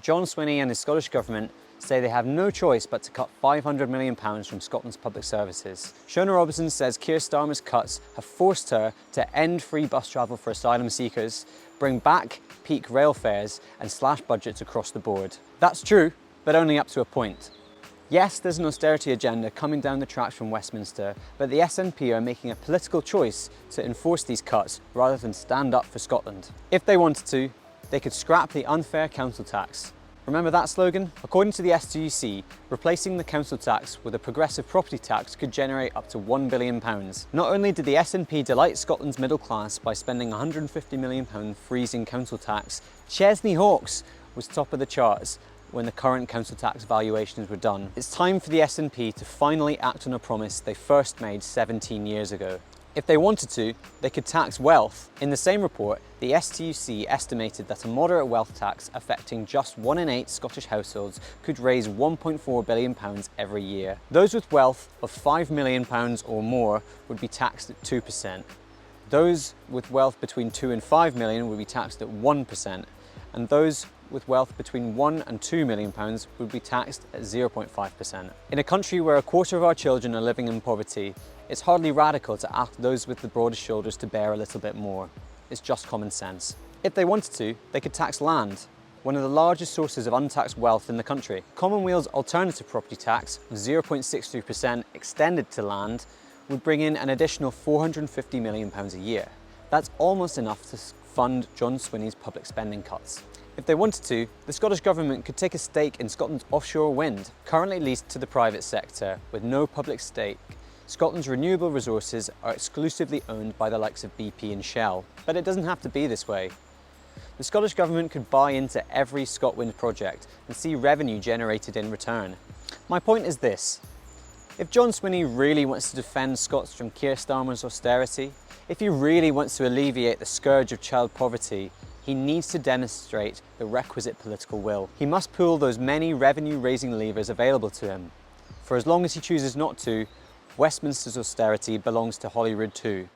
John Swinney and his Scottish Government say they have no choice but to cut £500 million from Scotland's public services. Shona Robertson says Keir Starmer's cuts have forced her to end free bus travel for asylum seekers, bring back peak rail fares and slash budgets across the board. That's true, but only up to a point. Yes, there's an austerity agenda coming down the tracks from Westminster, but the SNP are making a political choice to enforce these cuts rather than stand up for Scotland. If they wanted to, they could scrap the unfair council tax. Remember that slogan? According to the STUC, replacing the council tax with a progressive property tax could generate up to £1 billion. Not only did the SNP delight Scotland's middle class by spending £150 million freezing council tax, Chesney Hawkes was top of the charts when the current council tax valuations were done. It's time for the SNP to finally act on a promise they first made 17 years ago. If they wanted to, they could tax wealth. In the same report, the STUC estimated that a moderate wealth tax affecting just 1 in 8 Scottish households could raise £1.4 billion every year. Those with wealth of £5 million or more would be taxed at 2%. Those with wealth between 2 and 5 million would be taxed at 1%. And those with wealth between £1 and £2 million would be taxed at 0.5%. In a country where a quarter of our children are living in poverty, it's hardly radical to ask those with the broadest shoulders to bear a little bit more. It's just common sense. If they wanted to, they could tax land, one of the largest sources of untaxed wealth in the country. Commonwealth's alternative property tax of 0.63% extended to land would bring in an additional £450 million a year. That's almost enough to fund John Swinney's public spending cuts. If they wanted to, the Scottish Government could take a stake in Scotland's offshore wind, currently leased to the private sector with no public stake. Scotland's renewable resources are exclusively owned by the likes of BP and Shell, but it doesn't have to be this way. The Scottish Government could buy into every ScotWind project and see revenue generated in return. My point is this: if John Swinney really wants to defend Scots from Keir Starmer's austerity, if he really wants to alleviate the scourge of child poverty, he needs to demonstrate the requisite political will. He must pull those many revenue-raising levers available to him. For as long as he chooses not to, Westminster's austerity belongs to Holyrood too.